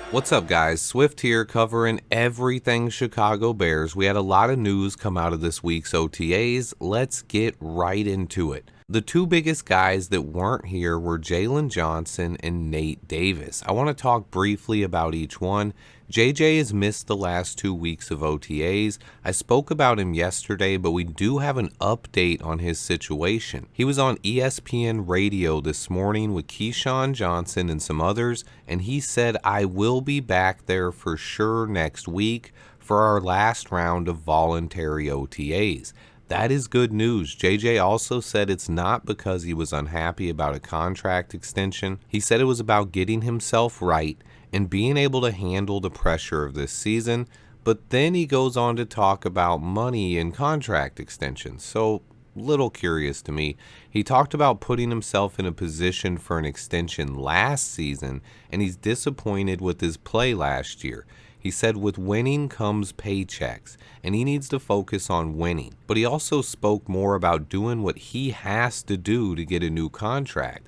What's up, guys? Swift here, covering everything Chicago Bears. We had a lot of news come out of this week's OTAs. Let's get right into it. The two biggest guys that weren't here were Jaylon Johnson and Nate Davis. I want to talk briefly about each one. JJ has missed the last 2 weeks of OTAs. I spoke about him yesterday, but we do have an update on his situation. He was on ESPN radio this morning with Keyshawn Johnson and some others, and he said, "I will be back there for sure next week for our last round of voluntary OTAs." That is good news. JJ also said it's not because he was unhappy about a contract extension. He said it was about getting himself right and being able to handle the pressure of this season. But then he goes on to talk about money and contract extensions. So, little curious to me. He talked about putting himself in a position for an extension last season, and he's disappointed with his play last year. He said with winning comes paychecks, and he needs to focus on winning. But he also spoke more about doing what he has to do to get a new contract.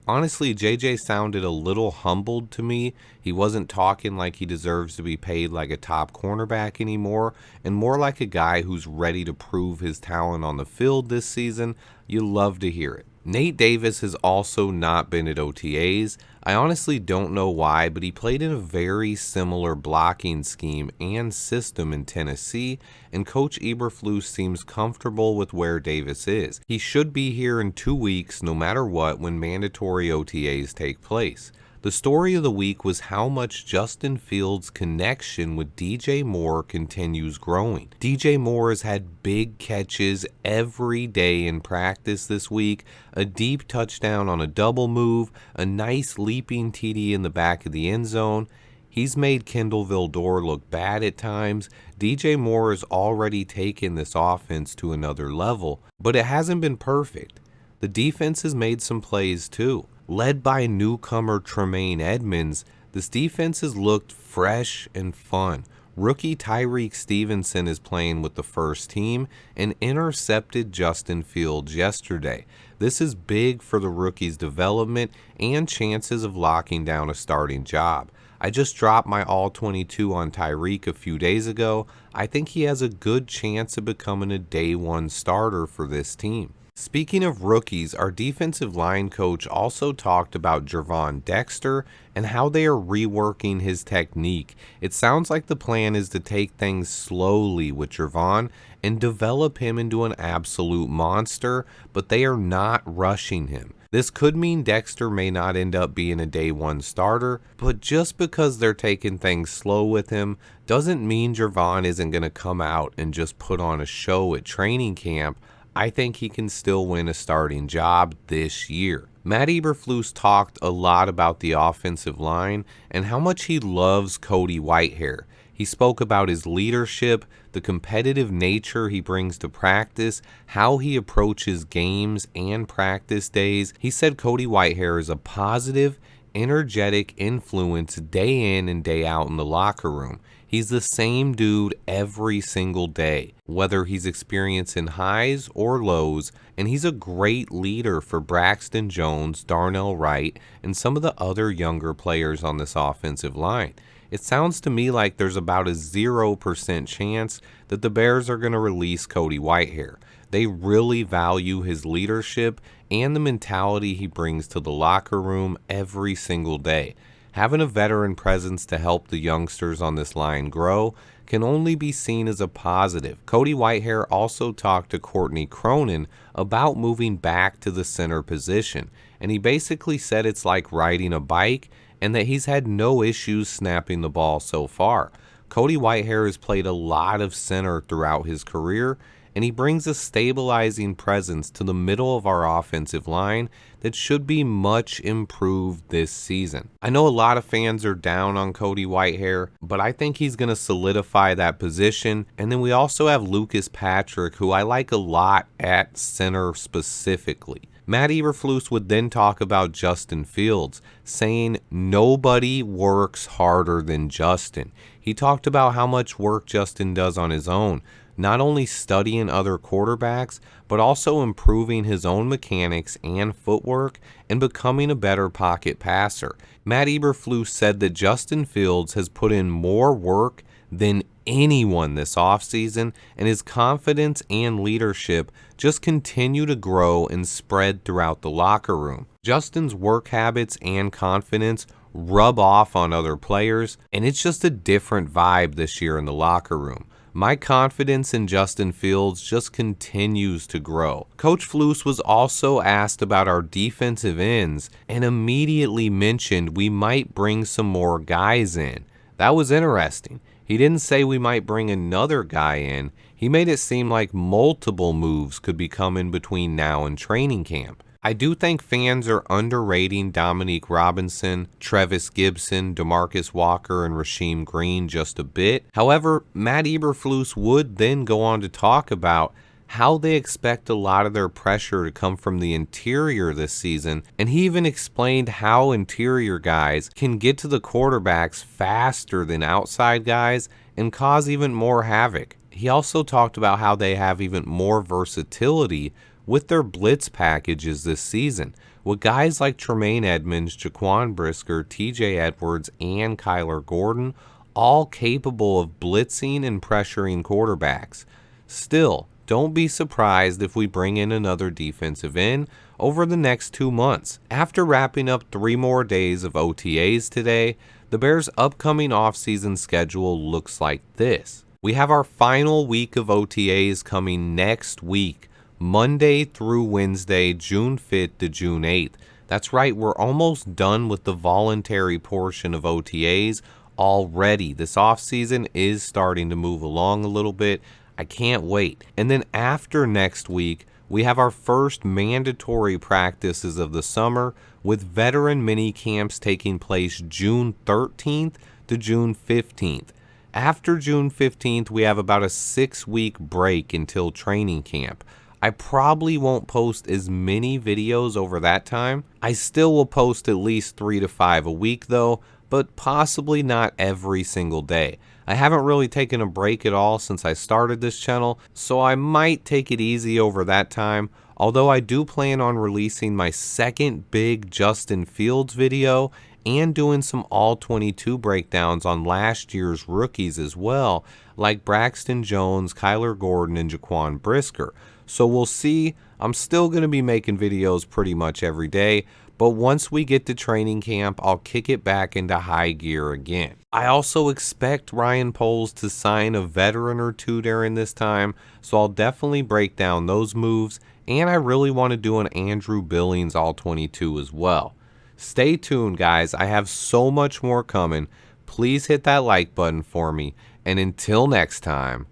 Honestly, JJ sounded a little humbled to me. He wasn't talking like he deserves to be paid like a top cornerback anymore, and more like a guy who's ready to prove his talent on the field this season. You love to hear it. Nate Davis has also not been at OTAs. I honestly don't know why, but he played in a very similar blocking scheme and system in Tennessee, and Coach Eberflus seems comfortable with where Davis is. He should be here in 2 weeks no matter what when mandatory OTAs take place. The story of the week was how much Justin Fields' connection with DJ Moore continues growing. DJ Moore has had big catches every day in practice this week, a deep touchdown on a double move, a nice leaping TD in the back of the end zone. He's made Kendall Vildor look bad at times. DJ Moore has already taken this offense to another level, but it hasn't been perfect. The defense has made some plays too. Led by newcomer Tremaine Edmonds, this defense has looked fresh and fun. Rookie Tyreek Stevenson is playing with the first team and intercepted Justin Fields yesterday. This is big for the rookie's development and chances of locking down a starting job. I just dropped my all-22 on Tyreek a few days ago. I think he has a good chance of becoming a day one starter for this team. Speaking of rookies, our defensive line coach also talked about Gervon Dexter and how they are reworking his technique. It sounds like the plan is to take things slowly with Gervon and develop him into an absolute monster, but they are not rushing him. This could mean Dexter may not end up being a day one starter, but just because they're taking things slow with him doesn't mean Gervon isn't going to come out and just put on a show at training camp. I think he can still win a starting job this year. Matt Eberflus talked a lot about the offensive line and how much he loves Cody Whitehair. He spoke about his leadership, the competitive nature he brings to practice, how he approaches games and practice days. He said Cody Whitehair is a positive, energetic influence day in and day out in the locker room. He's the same dude every single day, whether he's experiencing highs or lows, and he's a great leader for Braxton Jones, Darnell Wright, and some of the other younger players on this offensive line. It sounds to me like there's about a 0% chance that the Bears are going to release Cody Whitehair. They really value his leadership and the mentality he brings to the locker room every single day. Having a veteran presence to help the youngsters on this line grow can only be seen as a positive. Cody Whitehair also talked to Courtney Cronin about moving back to the center position, and he basically said it's like riding a bike and that he's had no issues snapping the ball so far. Cody Whitehair has played a lot of center throughout his career, and he brings a stabilizing presence to the middle of our offensive line that should be much improved this season. I know a lot of fans are down on Cody Whitehair, but I think he's going to solidify that position. And then we also have Lucas Patrick, who I like a lot at center specifically. Matt Eberflus would then talk about Justin Fields, saying nobody works harder than Justin. He talked about how much work Justin does on his own. not only studying other quarterbacks, but also improving his own mechanics and footwork and becoming a better pocket passer. Matt Eberflus said that Justin Fields has put in more work than anyone this offseason, and his confidence and leadership just continue to grow and spread throughout the locker room. Justin's work habits and confidence rub off on other players, and it's just a different vibe this year in the locker room. My confidence in Justin Fields just continues to grow. Coach Flus was also asked about our defensive ends and immediately mentioned we might bring some more guys in. That was interesting. He didn't say we might bring another guy in. He made it seem like multiple moves could be coming between now and training camp. I do think fans are underrating Dominique Robinson, Trevis Gibson, DeMarcus Walker, and Rasheem Green just a bit. However, Matt Eberflus would then go on to talk about how they expect a lot of their pressure to come from the interior this season, and he even explained how interior guys can get to the quarterbacks faster than outside guys and cause even more havoc. He also talked about how they have even more versatility with their blitz packages this season, with guys like Tremaine Edmonds, Jaquan Brisker, TJ Edwards, and Kyler Gordon all capable of blitzing and pressuring quarterbacks. Still, don't be surprised if we bring in another defensive end over the next 2 months. After wrapping up 3 more days of OTAs today, the Bears' upcoming offseason schedule looks like this. We have our final week of OTAs coming next week, Monday through Wednesday, June 5th to June 8th. That's right, we're almost done with the voluntary portion of OTAs already. This offseason is starting to move along a little bit. I can't wait. And then after next week, we have our first mandatory practices of the summer, with veteran mini camps taking place June 13th to June 15th. After June 15th, we have about a 6-week break until training camp. I probably won't post as many videos over that time. I still will post at least 3 to 5 a week though, but possibly not every single day. I haven't really taken a break at all since I started this channel, so I might take it easy over that time, although I do plan on releasing my second big Justin Fields video and doing some all-22 breakdowns on last year's rookies as well, like Braxton Jones, Kyler Gordon, and Jaquan Brisker. So we'll see. I'm still going to be making videos pretty much every day, but once we get to training camp, I'll kick it back into high gear again. I also expect Ryan Poles to sign a veteran or two during this time, so I'll definitely break down those moves, and I really want to do an Andrew Billings all-22 as well. Stay tuned, guys. I have so much more coming. Please hit that like button for me, and until next time,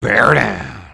bear down.